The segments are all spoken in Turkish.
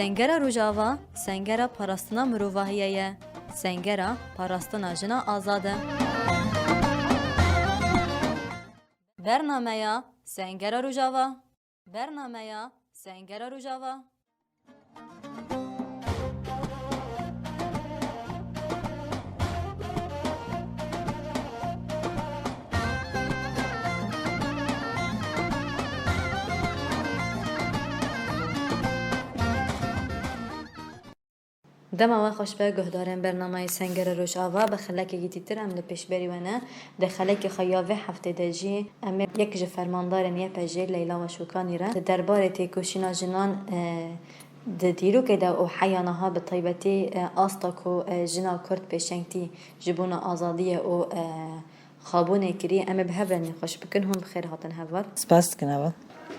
Sengera Rojava, sengera parastina mirovahiye ye. Sengera parastina jina azad e. Bernameya Sengera Rojava. Bernameya Sengera Rojava. دما و خوش به گهدارن برنامه سنگر روشاوا به خلاک گیتیتر ام لپیش بری ونه ده خلاک خیاوه هفته دجی ام یک ج فرماندار نیه پجی لیلا و شوکانی را درباره تیکوشینا جنان ده دیرو که ده او حیانها به طیبتی آستاکو جنا کرد پیشنگتی جبون آزادی او خابونه کری ام به هفرنی خوش بکن هم بخیر هاتن هفر سپاس کنم.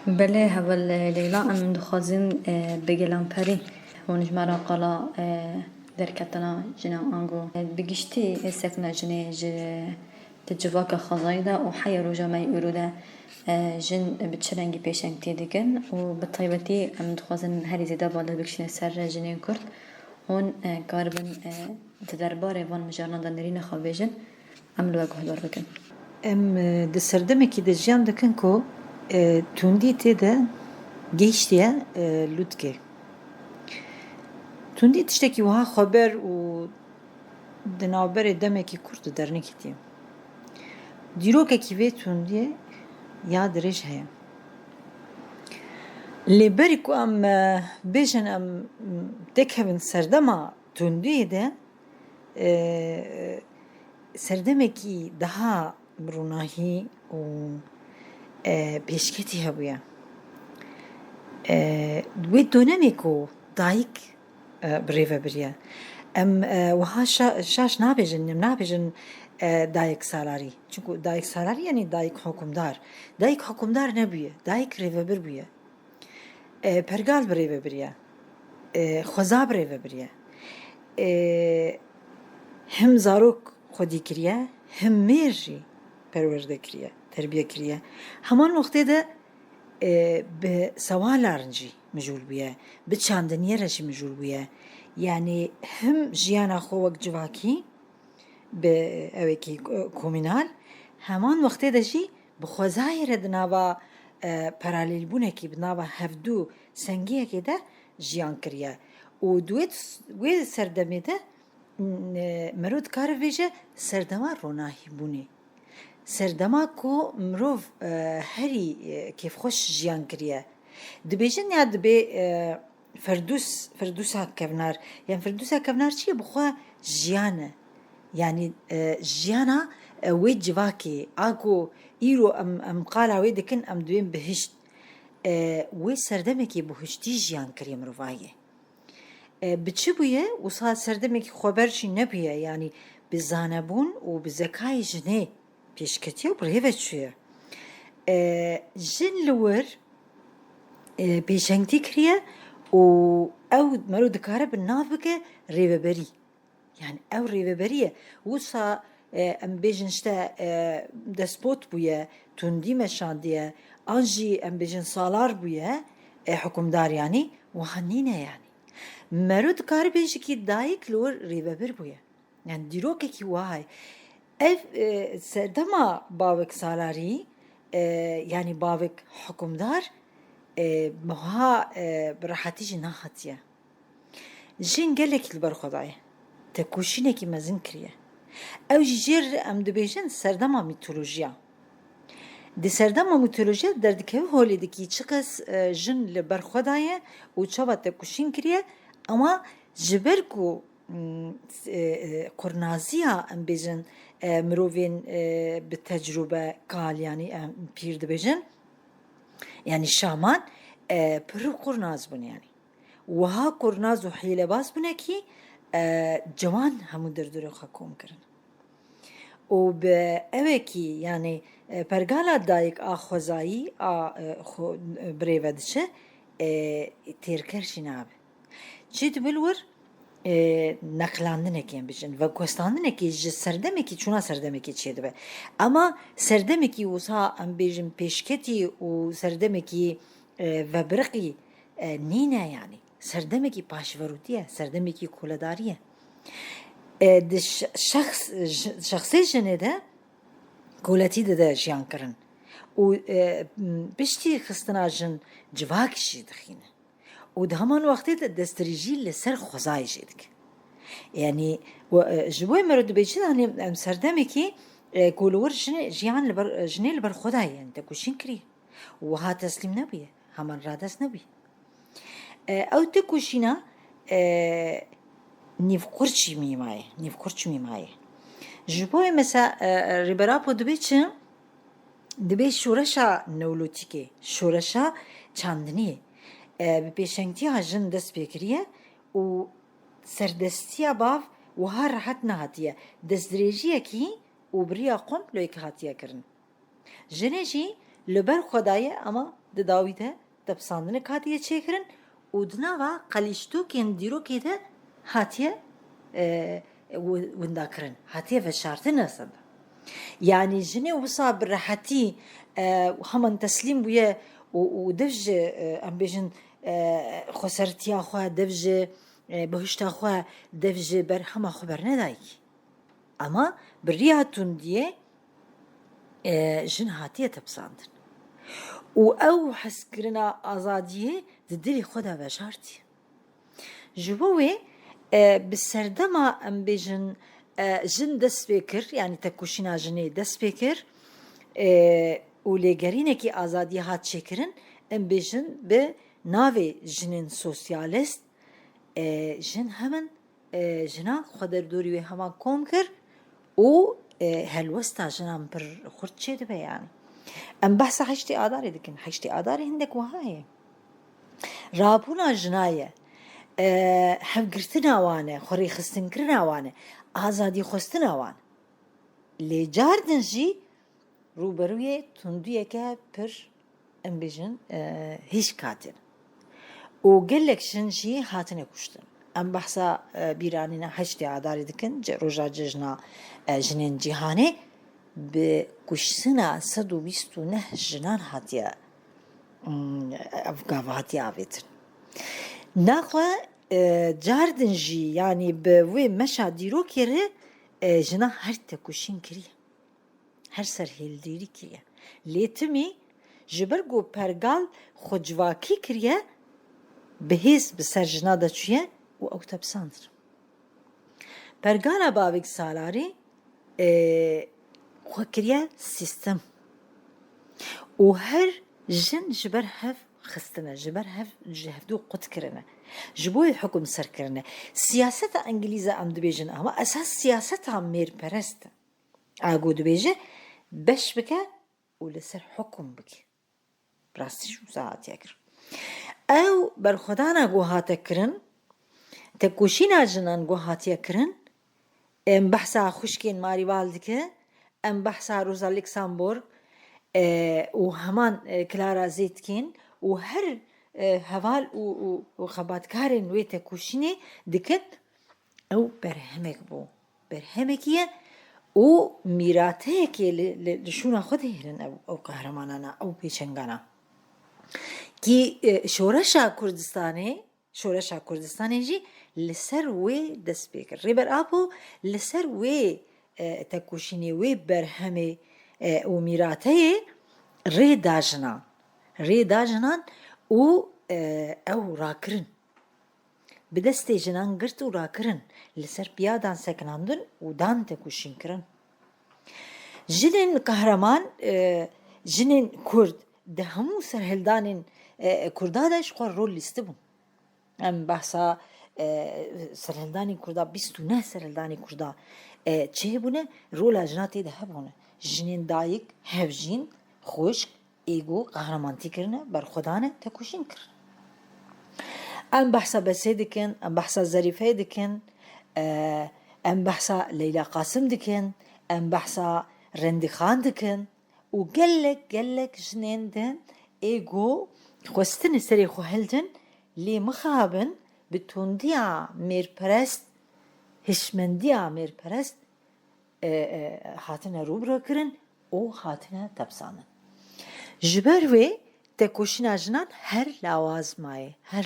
بله هول لیلا ام دخوازین بگلم پری ونج مرا قلا در کتنا جنا آنگو بگشتی سکنا جنی تجواک خزایده و حی روجا می اروده جن بتشرنگی پیشنگتی دیگن و بطیبتی ام دخوازن هری زیده بالا بکشین سر جنین کرد هون قاربن تدرباره وان مجارنا دنرین خوابیجن ام لوگ هدار بکن ام دسردم کی دجیان دکن کو توندی تیده geçtiye lütke. Tundi tişteki vaha haber u denabere demeki kurdu dernekiti. Diroke ki ve tundi ya derej heye. Leberi ku am bejen am dekhevin serdema tundi de serdemeki daha runahi u peşketi hebuya. Ve dönemeko dayık بريفا بريا ام وها شاش نابجن دايك سالاري چونكو دايك سالاري يعني دايك حكمدار نبيه دايك ريفا بربيه پرگال بريفا بريا خوزا بريفا بريا هم زاروك خودي كريا هم ميرجي پرورده كريا تربيه كريا همان وقته ده به سوالارنجي مجول بيه بچاندنيه رشي مجول بيه يعني هم جيانا خوك جواكي بأوكي كومينال همان وقت دجي بخوزاير دنابا paralel بونكي بنابا هفدو سنگيه كده جيان كريا ودويت وي سردمه ده مرود كار ويجه سردما روناهي بوني سردما کو مروف هری کیف خوش جیان کریه دبیجن یا دبی فردوس ها کفنار یعنی فردوس ها کفنار چیه بخوا جیانه یعنی جیانا وی جواکی آگو ایرو ام قالا وی دکن ام دویم بهشت وی سردمه کی بهشتی جیان کریه مروفایه بچه بویه وصا سردمه کی خبرشی نبیه یعنی بزانبون و بزکای جنه پیشکتی و برهیوه چویه جن لور پیشنگتی کریه و او مرو دکاره بالناف بکه ریوه بری یعنی او ریوه بریه وصا ام بیجن شتا دسپوت بویه توندی مشاندیه آنجی ام بیجن سالار بویه حکمدار یعنی و هنینه یعنی مرو دکاره بیجی که دایک لور ریوه بر بویه یعنی دیروکه کی وای ev serdema bavek salari yani bavek hükümdar muha berahati jina hatiye jin gelek li ber xodaya te kuşineki mezin kiriye ev jir em dibêjin serdema mitolojiya di serdema mitolojiya derdikev holideki çıkes jin li ber xodaya û çawa te kuşin kiriye ama ji ber ku قرنازیه ام بیجن مروین به تجربه کال یعنی پیر دبیجن یعنی شامان پر قرناز بون یعنی وها قرناز و حیله باز بونه کی جوان همو دردور خاکوم کرن و به اوه کی یعنی پرگالا دایک آخوزایی بریوه دشه تیرکرشی نابه چی دبلور نقلاندنه کیم بیشن و گستاندنه کی سردمه کی چونا سردمه کی چیه دبه اما سردمه کی وسا ام بیشم پیشکتی و سردمه کی و برقی نینه یعنی سردمێکی پاشڤەروتیە سەردەمێکی کۆلەداریە شخصی ژنێدە گۆلەتی دەدە ژیانکردن و پشتی خستنا ژن civakî dixîne û di heman wextê de destdirêjî li ser xwezayê jê dike yanî ji bo me re dibêje danê em serdemekî ku li wir jiyan li ber jinê li ber xwedayê yani tekuşîn kiriye wiha teslîm nebûye heman radest nebûye ew tekuşîna nîvqurçî mîmaye nîvqurç mîmaye ji bo mesela rêbera po dibe çi dibe şoreşa newlotîkê şoreşa çandiniyê bi pêşengtiya jin dest pê kiriye û serdestiya bav wiha rehet nehatiye destdirêjiyekî û biriya komployekî hatiye kirin jinê jî li ber xwedayê ama di dawî de tepsandinek hatiye çêkirin û di nava qelîştokên dîrokê de hatiye windakirin hatiye veşartin aslında yani jinê wisa bi rehetî heman teslîm bûye û dev ji em bêjin xwesertiya xwe dev ji bihişta xwe dev ji berhema xwe bernedayî ama bi rêya tundiyê jin hatiye tepsandin û ew hezkirina azadiyê di dilê xwe de veşartiye ji bo wê bi serdema em bêjin jin dest pê kir yani tekuşîna jinê dest pê kir û lêgerînekî azadiyê hat çêkirin em bêjin bi navê jinên sosyalîst jin hemin jina xwe derdorî wê heman kom kir û helwesta jinan pir xurt çê dibe yani em behsa heştê adarê dikin heştê adarê hindek wiha heye rabûna jina ye hevgirtina wan e xwerêxistinkirin wan e azadî xwestina wan lê cardin jî rûberûyê tundiyeke pir em bêjin hîş katin û gelek jin jî hatine kuştin em behsa bîranîna heştê adarê dikin roja cejna jinên cîhanê bi kuştina 129 jinan hatiye ev gava hatiye avêtin naxwe cardin jî yanî bi wê meşa dîrokê re jina her tekuşîn kiriye her serhêldêrî kiriye lê timî ji ber ku pergal xwe civakî kiriye bihêz bi ser jina de çûye û ew tepsandin pergala bavek salarî xwe kiriye sîstem û her jin ji ber hev xistine ji ber hev ji hevdû qut kirine ji bo wê hukm serkirine siyaseta Englîze em dibêjin ama esas siyaseta mêrperest e ago dibêje beş bike û li ser hukm bike rastî ji wisa hatiye kirin ew berxwedana got hate kirin tekuşîna jinan got hatiye kirin em behsa xwişkên marîval dike em behsa Rosa Luxemburg û heman Clara Zetkin û her heval û xebatkarên wê tekuşînê dikin ew berhemek bû berhemekî ye û mîrateyekê li şûna xwe de hêlin ew qehremanana ew pêşengana kî şoreşa Kurdistanê jî li ser wê dest pê kir rêber apo li ser wê tekuşînê wê berhemê û mîrateyê rê da jinan û ew rakirin bi destê jinan girt û rakirin li ser piyadan sekinandin û dan tekuşîn kirin jinên qehreman jinên Kurd di hemû serhildanên Kurda de ji xwe rol lîstî bûn em behsa serhildanên Kurda 29 serhildanê Kurda çêbûne rola jina tê de hebûne jinên dayîk hevjîn xwişk êgo qehremanî kirine berxwedane tekuşîn kirin em behsa Besê dikin em behsa Zerîfeyê dikin em behsa Leyla Qasim dikin em behsa Rendîxan dikin û gelek jinên din êgo xwestinê serê xwe hildin lê mixabin bi tundiya mêrperest hişmendiya mêrperest hatine rûbirwe kirin û hatine tepsandin ji ber wê تکوشینا جنان هر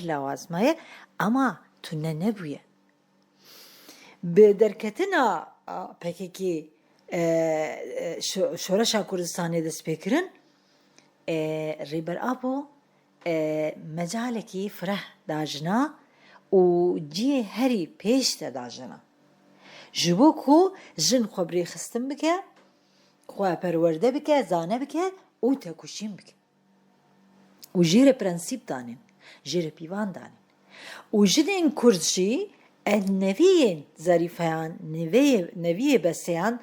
لوازمایه اما تو نبویه به درکتنا پکیکی شورشا کردستانی دست بکرن ریبر آبو مجالکی فرح داجنا و جی هری پیش داجنا جبو کو جن خبری خستم بکه خواه پرورده بکه زانه بکه او تکوشیم بکه و جیر پرنسیب دانین جیر پیوان دانین و جنین کردشی النویین ظریفیان نویه بسیان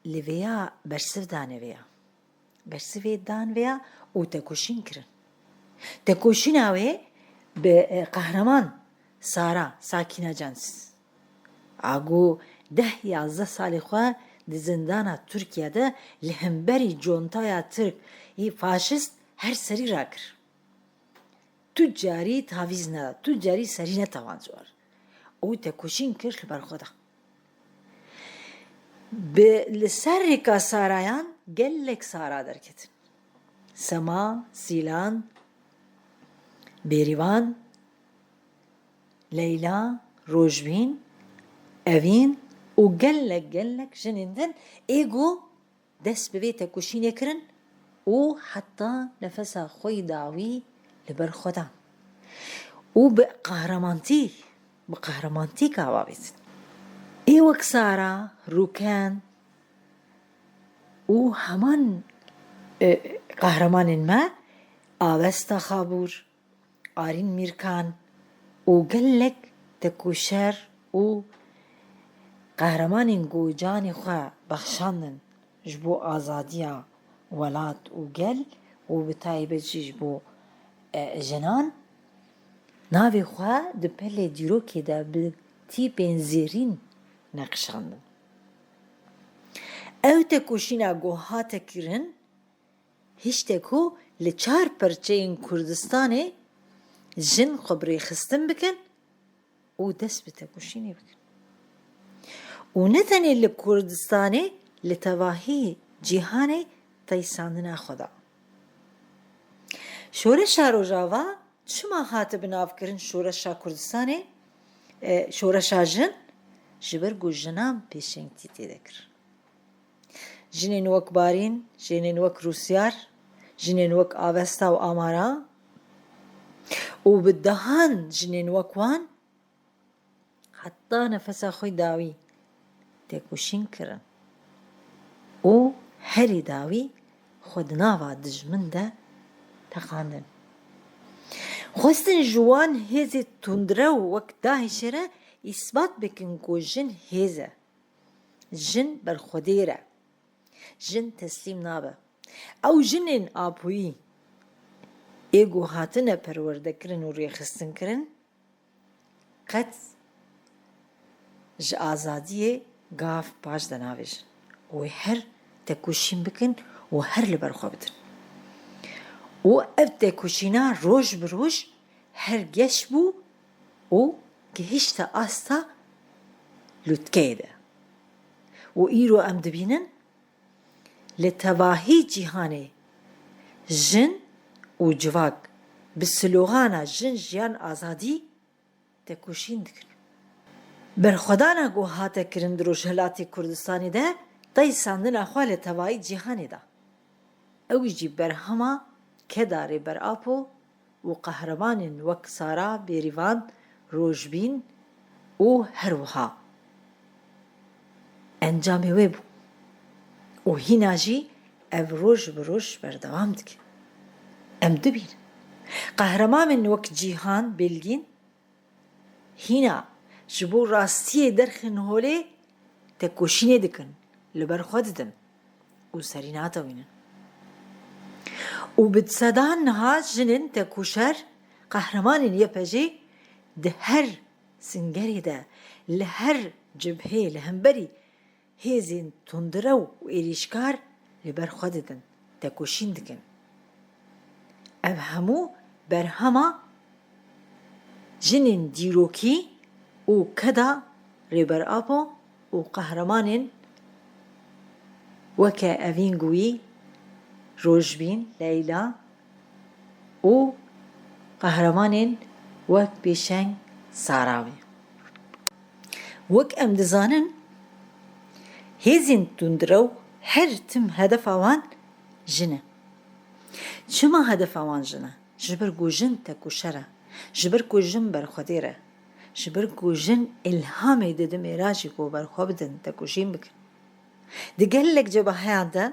لویا برسف دانه ویا برسف دان ویا او تکوشین کرن تکوشین اوه به قهرمان سارا ساکینه جانس آگو 10-11 سالی خواه دی زندانا ترکیه ده لهمبری جونتایا ترک فاشست هر سری را کر تجاری تاویز نده تجاری سری نتوان زوار او تکوشین کر لبر خودا به لسر ریکا سارایان گلک سارا درکتن سما، سیلان، بیریوان، لیلا، روژبین، اوین و گلک جنیندن ایگو دست به تکوشین کرن و حتی نفس خوی داوی لبر خدا و به قهرمانتی کاوا بیتن ای وک سارا روکان و همان قهرمان ما آوستا خابور آرین میرکان و گلک تکوشر و قهرمان گوجانی خواه بخشاندن جبو آزادیا ولات و گل و بتایبه جبو جنان ناوی خواه ده پله دیروکی ده به تیپین زیرین نقشاندن او تکوشینا گوها تکرن هیچ تکو لچار پرچه این کردستانه جن خبری خستن بکن و دست به تکوشینی بکن و نتنی لکردستانه لتواهی جیهانه تایساندنا خدا شورشا روژاوا چما هات بناف کرن شورشا کردستانه شورشا جن جبرگو جنام پیشنگتی تیده کر جنین وک بارین جنین وک روسیار جنین وک آوستا و آمارا و بدهان جنین وک وان حتی نفس خوی داوی تکوشین کرن و هری داوی خود ناوا دجمن ده تقاندن خواستن جوان هزی تندره و وک داهشره اثبات بکن که جن هزه جن بر خودیره جن تسلیم نابه او جنین آبویی ایگو هاتنه پرورده کرن و ریخستن کرن قد ج آزادیه گاف باش دناویجن و هر تکوشین بکن و هر لبر خواه بدن و او تکوشینا روش بروش هر گش بو و گهشتا آستا لطکه ده و ایرو ام دبینن لتواهی جیهانه جن و جواک بسلوغانا جن جیان آزادی تکوشین دکن برخودانا گو هاته کرن دروش هلاتی کردستانی ده دای ساندن اخوال تواهی جیهانه ده اوجی برهما کداری بر آپو و قهرمان وک سارا بیریوان روژبین و هروها انجام ویبو و هینا جی او روش بروش بردوام دکن ام دبین قهرمان وک جیهان بلگین هینا جبو راستی درخن هوله تکوشینه دکن لبر خود دن و سریناتا وینن و بتصدان نها جنن تکوشر قهرمان یپجی ده هر سنگری ده لهر جبهه لهمبری هزین تندرو و ایریشکار لبر خود دن تکوشین دکن او همو بر هما جنین دیروکی و کدا ریبر آپو و قهرمان وکا اوین گویی روژبین لیلا و قهرمانین وەک پێشەنگ ساراوی وەک ئەم دەزانن هێزین توندرە و هەر تم هەدەفا وان ژنە چما هەدەفا وان ژنە ji ber ku jin tekuşer e ji ber ku jin berxwedêr e ji ber ku jin ilhamê didin mêrajî ku berxwe bidin tekuşîn bikin di gelek cebaheyan de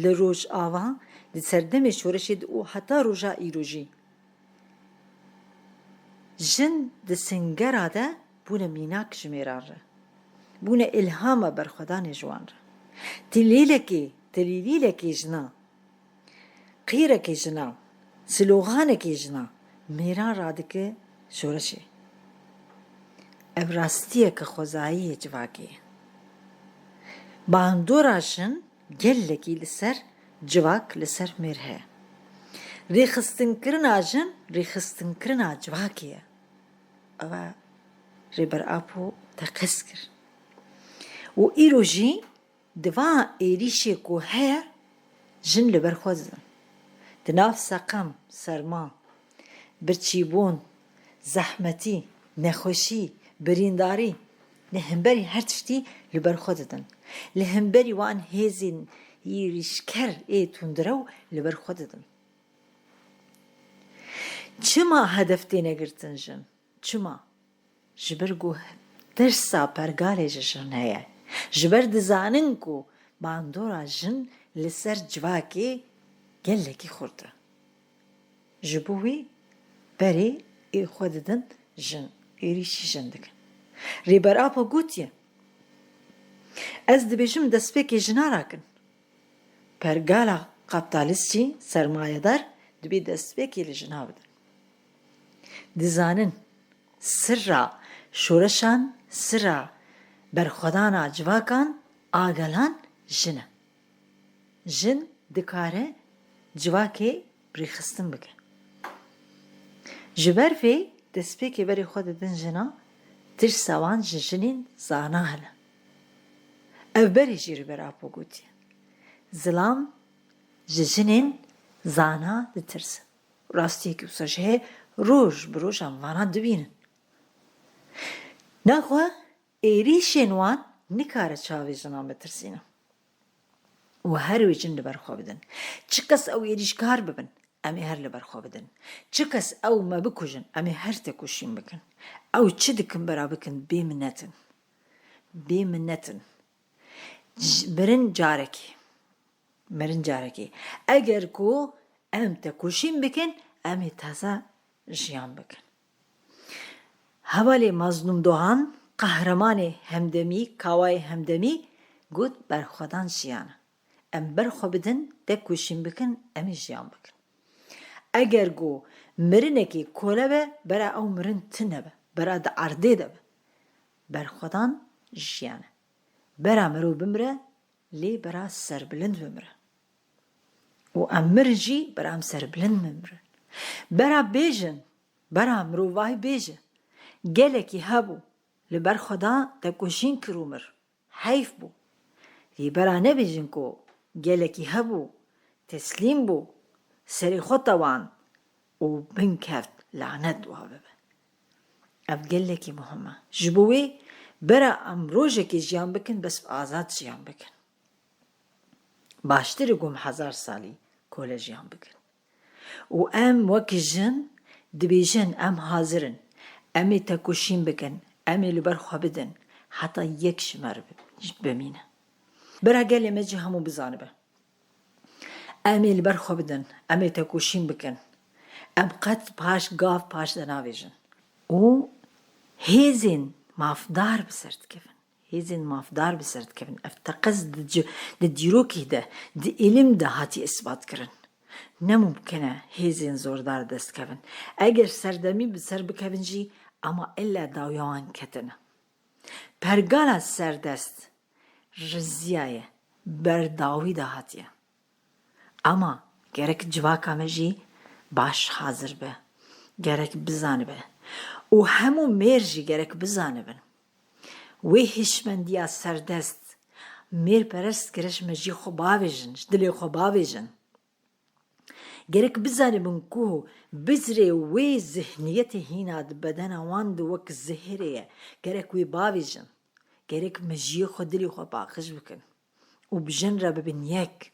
li rojava di serdemê şoreşê û heta roja îro jî jin di singera de bûne mînak ji mêran re bûne ilhama berxwedanê ji wan re tilîlîlekê jina qîrekê jina سلوغانekê jina mêran radike şoreşê ev rastiyeke xwezayiyê civakê ye bandora jin gelekî li ser civak li ser mêr heye rêxistinkkirina jin rêxistinkkirina civakê ye ew e rêberapo te qez kir û îro jî di van êrîşê ku heye jin li ber xwe didin di nav seqem serma birçîbûn zehmetî nexweşî birîndarî li hemberî her tiştî li ber xwe didin li hemberî wan hêzên êrîşker ê tundrew li ber xwe didin çima hedef tê negirtin jin çima ji ber ku tirsa pergalê ji jin heye ji ber dizanin ku bandora jin li ser civakê gelekî xurt e ji bo wê berê ê xwe didin jin êrîşî jin dikin rêberapa gotiye ez dibêjim destpêkê jina rakin pergala kapitalîst jî sermayedar dibê destpêkê li jina bidin dizanin sirra şoreşan sirra berxwedana civakan agelan jin e jin dikare civakê rêxistin bike ji ber vê destpêkê berê xwe didin jina tirsa wan ji jinên zana hene ev berê jî rêberapo gotiye zilam ji jinên zana ditirsin rastiyekî wisa ji heye roj bi rojan vanan dibînin naxwe êrîşên wan nikare çavê jinan bitirsînin û her wê jin li ber xwe bidin çi kes ew êrîşkar bibin em ê her li ber xwe bidin çi kes ew me bikujin em ê her tekuşîn bikin ew çi dikin bera bikin bêminnetin mirin carekê eger ku em tekuşîn bikin em ê teze jiyan bikin hevalê Mazlûm Dohan qehremanê hemdemî kawayê hemdemî got berxwedan jiyan e em berxwe bidin tekuşîn bikin em ê jiyan bikin eger ku mirinekî kole be bera ew mirin tune be bera di erdê de be berxwedan jiyan e bera mirov bimire lê bera serbilind bimire û em mirin jî bera em serbilind bimirin bera bêjin bera mirovahî bêje gelekî hebû li ber xwe da tekuşîn kir û mir heyf bû lê bera nebêjin ku gelekî hebû teslîm bû serê xwe tawan û binkeft lanet wiha bibe ev gelekî muhim e ji bo wê bera em rojekê jiyan bikin bes azad jiyan bikin baştir ê ku em hezar salî kole jiyan bikin û em wekî jin dibêjin em hazirin em ê tekuşîn bikin em ê li ber xwe bidin heta yek ji me re bimîne bera gelê me jî hemû bizanibe em ê li ber xwe bidin em ê tekuşîn bikin em qet paş gav paş de navêjin û hêzên mafdar bi ser dikevin ev teqez di dîrokê de di îlim de hatiye isbat kirin nemumkin e hêzên zordar dest kevin eger serdemî bi ser bikevin jî ama illa dawiya wan ketine pergala serdest riziya ye berdawî de hatiye ama gerek civaka me jî baş hazir be gerek bizanibe û hemû mêr jî gerek bizanibin wê hişmendiya serdest mêrperest kiriş me jî xwe bavêjin ji dilê xwe bavêjin گرک بزنه من کو بزره وی ذهنیت هیناد بدن وان دو وک زهره گرک وی باویجن گرک مجیه خود دلی خود باقش بکن و بجن را ببین یک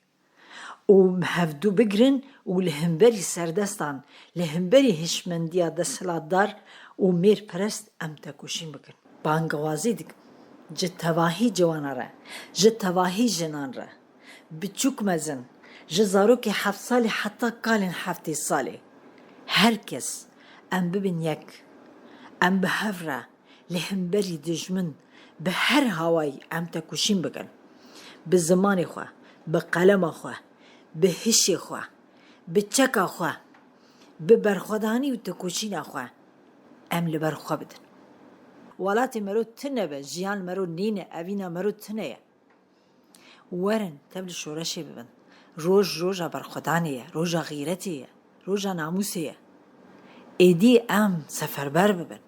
و هفدو بگرن و لهمبری سردستان لهمبری هشمندیا دستلاتدار و میر پرست ام تکوشین بکن بانگوازی دیگم جه تواهی جوانا را جه تواهی جنان را بچوک مزن جه زاروکی 7 سالی حتی کالین 7 سالی هر کس ام ببین یک ام به هفره لهمبری دجمن به هر هوای ام تکوشین بکن به زمان خواه به قلم خواه به هش خواه به چک خواه به برخودانی و تکوشین خواه ام لبرخواه بدن ولاتی مرو تنه به جیان مرو نینه اوینا مرو تنه ورن تبل شورشی ببن روژا برخودانیه روژا غیرتیه روژا ناموسیه ایدی ام سفربر ببن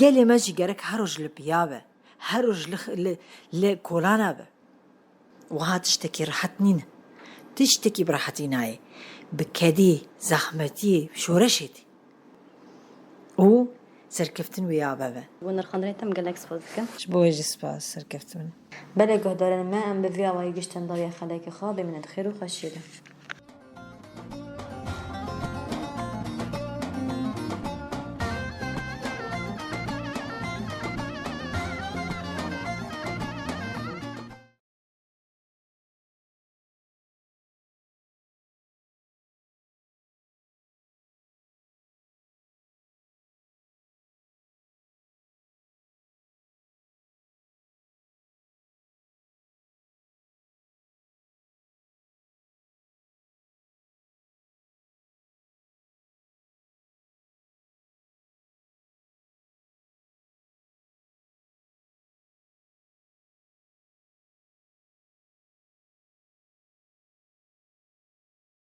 گلی مجی گرک هر روز لپیابه هر روز لکولانا به و ها تشتکی راحت نینه تشتکی براحتی نایه بکدی زحمتی شورشیدی او سرکفتن ویابه به ونرخاندنی تم گلک سپاس بکن بوجی سپاس سرکفتن بله گهدارن ما ام به وی آوایی گشتن داری خلاک خواه بمینه خیر و خوشیده